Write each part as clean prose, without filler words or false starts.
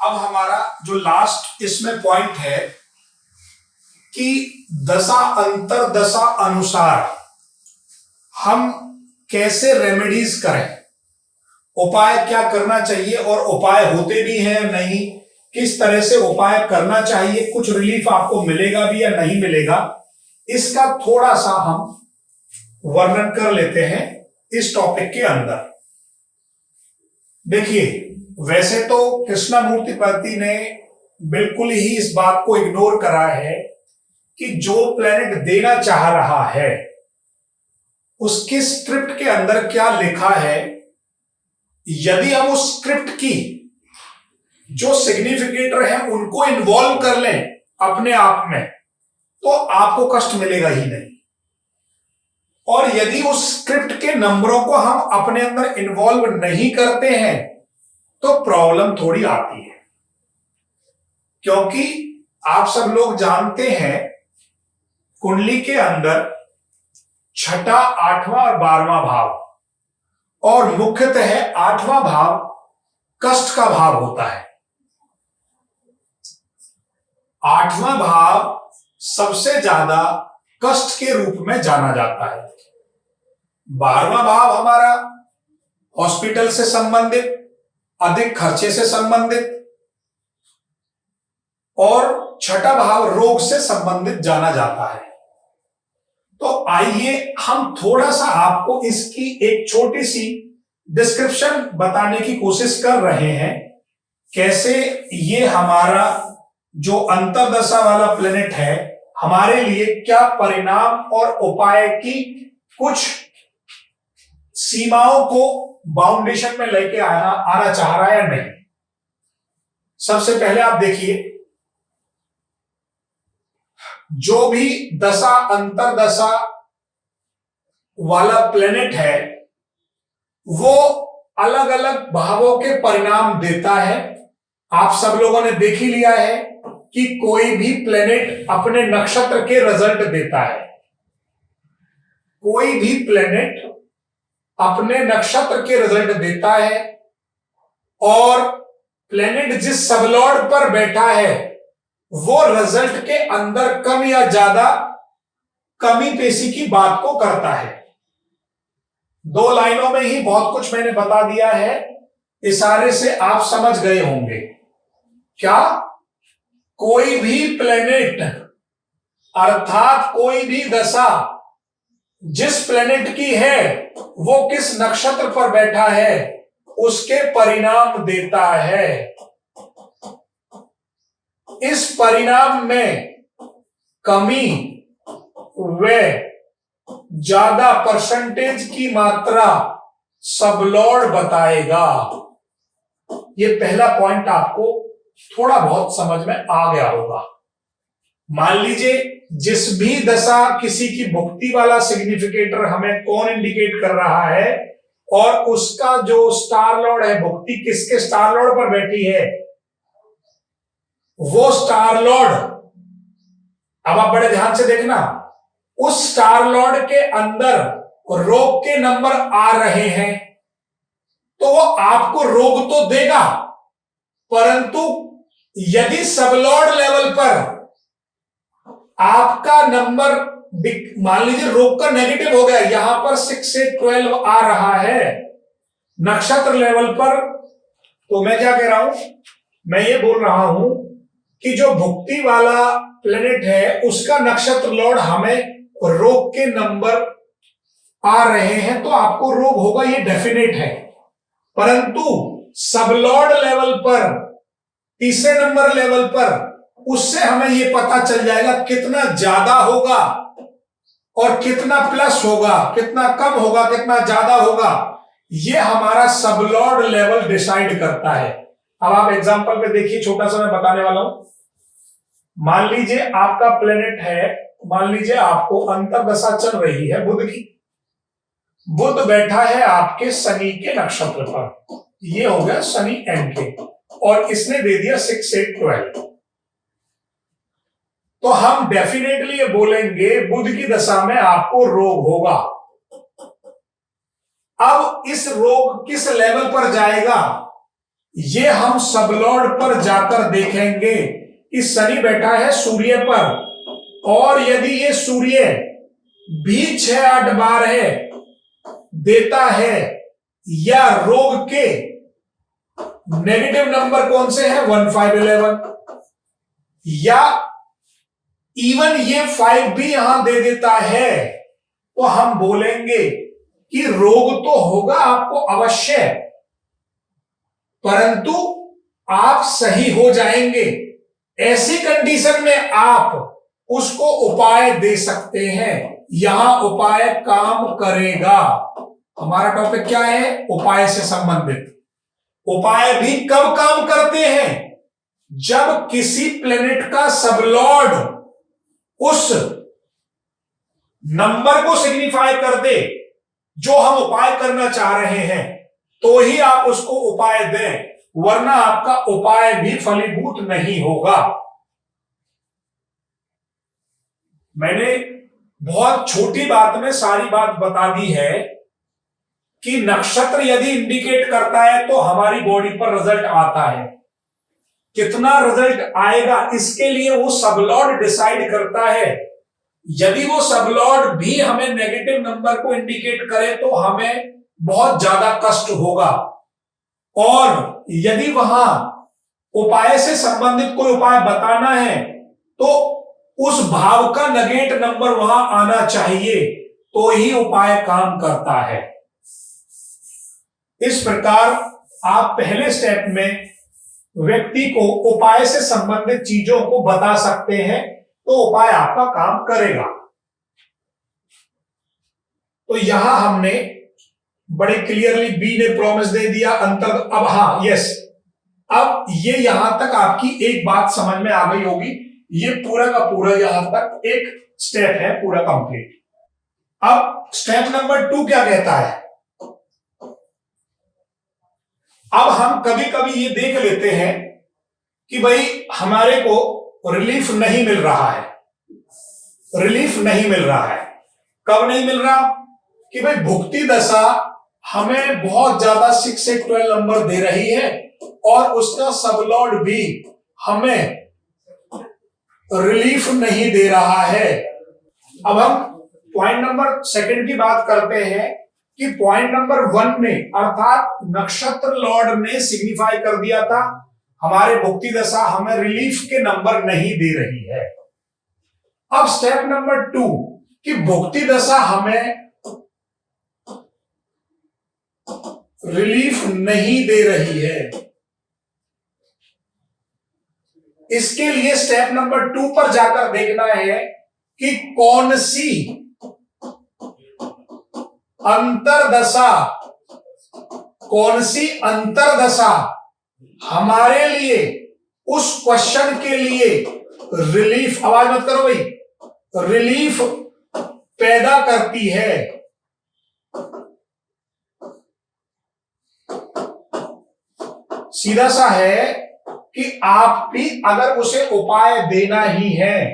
अब हमारा जो लास्ट इसमें पॉइंट है कि दशा अंतर दशा अनुसार हम कैसे रेमेडीज करें, उपाय क्या करना चाहिए और उपाय होते भी हैं नहीं, किस तरह से उपाय करना चाहिए, कुछ रिलीफ आपको मिलेगा भी या नहीं मिलेगा, इसका थोड़ा सा हम वर्णन कर लेते हैं इस टॉपिक के अंदर। देखिए, वैसे तो कृष्णमूर्तिपति ने बिल्कुल ही इस बात को इग्नोर करा है कि जो प्लेनेट देना चाह रहा है उसके स्क्रिप्ट के अंदर क्या लिखा है। यदि हम उस स्क्रिप्ट की जो सिग्निफिकेटर है उनको इन्वॉल्व कर लें अपने आप में तो आपको कष्ट मिलेगा ही नहीं, और यदि उस स्क्रिप्ट के नंबरों को हम अपने अंदर इन्वॉल्व नहीं करते हैं तो प्रॉब्लम थोड़ी आती है। क्योंकि आप सब लोग जानते हैं कुंडली के अंदर छठा, आठवां और 12वां भाव, और मुख्यतः 8वां भाव कष्ट का भाव होता है। 8वां भाव सबसे ज्यादा कष्ट के रूप में जाना जाता है। 12वां भाव हमारा हॉस्पिटल से संबंधित, अधिक खर्चे से संबंधित, और छठा भाव रोग से संबंधित जाना जाता है। तो आइए हम थोड़ा सा आपको इसकी एक छोटी सी डिस्क्रिप्शन बताने की कोशिश कर रहे हैं, कैसे ये हमारा जो अंतर्दशा वाला प्लेनेट है हमारे लिए क्या परिणाम और उपाय की कुछ सीमाओं को बाउंडेशन में लेके आना चाह रहा है या नहीं। सबसे पहले आप देखिए, जो भी दशा अंतर्दशा वाला प्लेनेट है वो अलग अलग भावों के परिणाम देता है। आप सब लोगों ने देख ही लिया है कि कोई भी प्लेनेट अपने नक्षत्र के रिजल्ट देता है। कोई भी प्लेनेट अपने नक्षत्र के रिजल्ट देता है, और प्लेनेट जिस सबलॉर्ड पर बैठा है वो रिजल्ट के अंदर कम या ज्यादा कमी पेशी की बात को करता है। 2 लाइनों में ही बहुत कुछ मैंने बता दिया है, इशारे से आप समझ गए होंगे। क्या कोई भी प्लेनेट अर्थात कोई भी दशा जिस प्लेनेट की है वो किस नक्षत्र पर बैठा है उसके परिणाम देता है। इस परिणाम में कमी व ज्यादा परसेंटेज की मात्रा सबलॉर्ड बताएगा। ये पहला पॉइंट आपको थोड़ा बहुत समझ में आ गया होगा। मान लीजिए जिस भी दशा किसी की भुक्ति वाला सिग्निफिकेटर हमें कौन इंडिकेट कर रहा है, और उसका जो स्टार लॉर्ड है, भुक्ति किसके स्टार लॉर्ड पर बैठी है, वो स्टार लॉर्ड, अब आप बड़े ध्यान से देखना, उस स्टार लॉर्ड के अंदर रोग के नंबर आ रहे हैं तो वो आपको रोग तो देगा, परंतु यदि सबलॉर्ड लेवल पर आपका नंबर मान लीजिए रोग का नेगेटिव हो गया, यहां पर 6 से 12 आ रहा है नक्षत्र लेवल पर, तो मैं क्या कह रहा हूं, मैं ये बोल रहा हूं कि जो भुक्ति वाला प्लेनेट है उसका नक्षत्र लॉर्ड हमें रोग के नंबर आ रहे हैं तो आपको रोग होगा, ये डेफिनेट है। परंतु सबलॉर्ड लेवल पर, तीसरे नंबर लेवल पर, उससे हमें ये पता चल जाएगा कितना ज्यादा होगा और कितना प्लस होगा, कितना कम होगा, कितना ज्यादा होगा, ये हमारा सबलॉर्ड लेवल डिसाइड करता है। अब आप एग्जांपल पे देखिए, छोटा सा मैं बताने वाला हूं। मान लीजिए आपका प्लेनेट है, मान लीजिए आपको अंतर्दशा चल रही है बुध की, बुध बैठा है आपके शनि के नक्षत्र पर, ये हो गया शनि एन के, और इसने दे दिया 6 से 12, तो हम डेफिनेटली ये बोलेंगे बुध की दशा में आपको रोग होगा। अब इस रोग किस लेवल पर जाएगा ये हम सबलॉर्ड पर जाकर देखेंगे कि शनि बैठा है सूर्य पर, और यदि ये सूर्य भी 6-8 बार है देता है, या रोग के नेगेटिव नंबर कौन से हैं 1, 5, 11, या इवन ये 5 भी यहां दे देता है, तो हम बोलेंगे कि रोग तो होगा आपको अवश्य, परंतु आप सही हो जाएंगे। ऐसी कंडीशन में आप उसको उपाय दे सकते हैं, यहां उपाय काम करेगा। हमारा टॉपिक क्या है? उपाय से संबंधित। उपाय भी कब काम करते हैं? जब किसी प्लेनेट का सबलॉर्ड उस नंबर को सिग्निफाई कर दे जो हम उपाय करना चाह रहे हैं, तो ही आप उसको उपाय दें, वरना आपका उपाय भी फलीभूत नहीं होगा। मैंने बहुत छोटी बात में सारी बात बता दी है कि नक्षत्र यदि इंडिकेट करता है तो हमारी बॉडी पर रिजल्ट आता है। कितना रिजल्ट आएगा इसके लिए वो सबलॉर्ड डिसाइड करता है। यदि वो सबलॉर्ड भी हमें नेगेटिव नंबर को इंडिकेट करे तो हमें बहुत ज्यादा कष्ट होगा, और यदि वहां उपाय से संबंधित कोई उपाय बताना है तो उस भाव का नेगेट नंबर वहां आना चाहिए, तो ही उपाय काम करता है। इस प्रकार आप पहले स्टेप में व्यक्ति को उपाय से संबंधित चीजों को बता सकते हैं, तो उपाय आपका काम करेगा। तो यहां हमने बड़े क्लियरली बी ने प्रॉमिस दे दिया अंतर। अब हाँ, यस, अब ये यहां तक आपकी एक बात समझ में आ गई होगी। ये पूरा का पूरा यहां तक एक स्टेप है पूरा कंप्लीट। अब स्टेप नंबर 2 क्या कहता है? अब हम कभी कभी ये देख लेते हैं कि भाई हमारे को रिलीफ नहीं मिल रहा है। रिलीफ नहीं मिल रहा है। कब नहीं मिल रहा? कि भाई भुक्ति दशा हमें बहुत ज्यादा 6 से 12 नंबर दे रही है, और उसका सबलॉर्ड भी हमें रिलीफ नहीं दे रहा है। अब हम पॉइंट नंबर 2 की बात करते हैं कि पॉइंट नंबर 1 में, अर्थात नक्षत्र लॉर्ड ने सिग्निफाई कर दिया था हमारे भुक्ति दशा हमें रिलीफ के नंबर नहीं दे रही है। अब स्टेप नंबर 2 कि भुक्ति दशा हमें रिलीफ नहीं दे रही है। इसके लिए स्टेप नंबर 2 पर जाकर देखना है कि कौन सी अंतरदशा, कौन सी अंतरदशा हमारे लिए उस क्वेश्चन के लिए रिलीफ, आवाज मत करो भाई, रिलीफ पैदा करती है। सीधा सा है कि आप भी अगर उसे उपाय देना ही है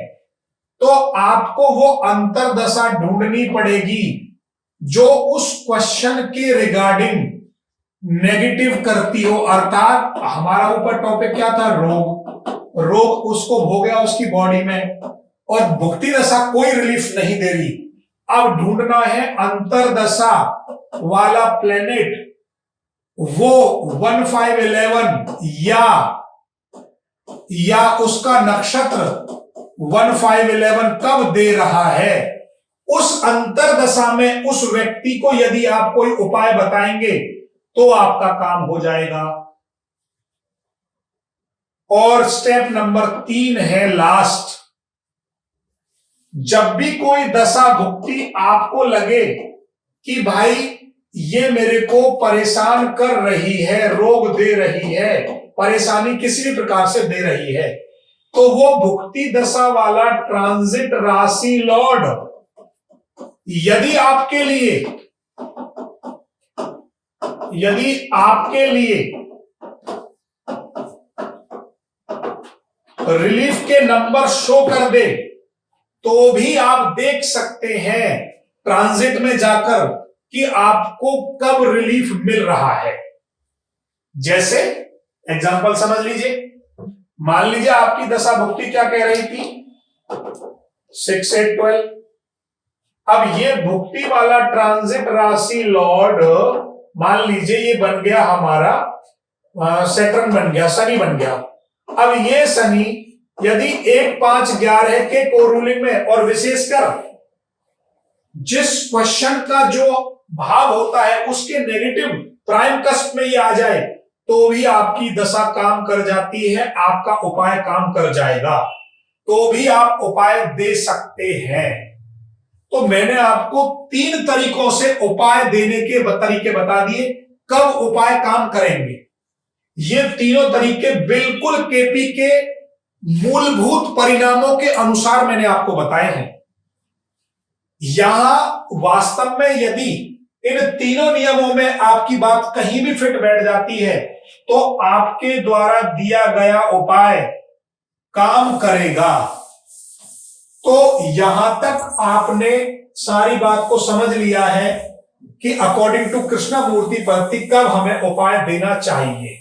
तो आपको वो अंतरदशा ढूंढनी पड़ेगी जो उस क्वेश्चन के रिगार्डिंग नेगेटिव करती हो। अर्थात हमारा ऊपर टॉपिक क्या था? रोग। रोग उसको भोगया उसकी बॉडी में, और भुक्ति दशा कोई रिलीफ नहीं दे रही। अब ढूंढना है अंतरदशा वाला प्लेनेट, वो 1, 5, 11 या उसका नक्षत्र 1, 5, 11 कब दे रहा है। उस अंतरदशा में उस व्यक्ति को यदि आप कोई उपाय बताएंगे तो आपका काम हो जाएगा। और स्टेप नंबर 3 है लास्ट। जब भी कोई दशा भुक्ति आपको लगे कि भाई ये मेरे को परेशान कर रही है, रोग दे रही है, परेशानी किसी भी प्रकार से दे रही है, तो वो भुक्ति दशा वाला ट्रांजिट राशि लॉर्ड यदि आपके लिए रिलीफ के नंबर शो कर दे, तो भी आप देख सकते हैं ट्रांजिट में जाकर कि आपको कब रिलीफ मिल रहा है। जैसे एग्जाम्पल समझ लीजिए। मान लीजिए आपकी दशा भुक्ति क्या कह रही थी, 6 से 12। अब ये भुक्ति वाला ट्रांजिट राशि लॉर्ड मान लीजिए ये बन गया हमारा सैटर्न बन गया, शनि बन गया। अब ये शनि यदि 1, 5, 11 के कोरूलिंग में, और विशेषकर जिस क्वेश्चन का जो भाव होता है उसके नेगेटिव प्राइम कस्प में ये आ जाए तो भी आपकी दशा काम कर जाती है, आपका उपाय काम कर जाएगा, तो भी आप उपाय दे सकते हैं। तो मैंने आपको 3 तरीकों से उपाय देने के तरीके बता दिए, कब उपाय काम करेंगे। ये तीनों तरीके बिल्कुल केपी के मूलभूत परिणामों के अनुसार मैंने आपको बताए हैं। यहां वास्तव में यदि इन तीनों नियमों में आपकी बात कहीं भी फिट बैठ जाती है तो आपके द्वारा दिया गया उपाय काम करेगा। तो यहां तक आपने सारी बात को समझ लिया है कि अकॉर्डिंग टू कृष्णमूर्ति पद्धति कब हमें उपाय देना चाहिए।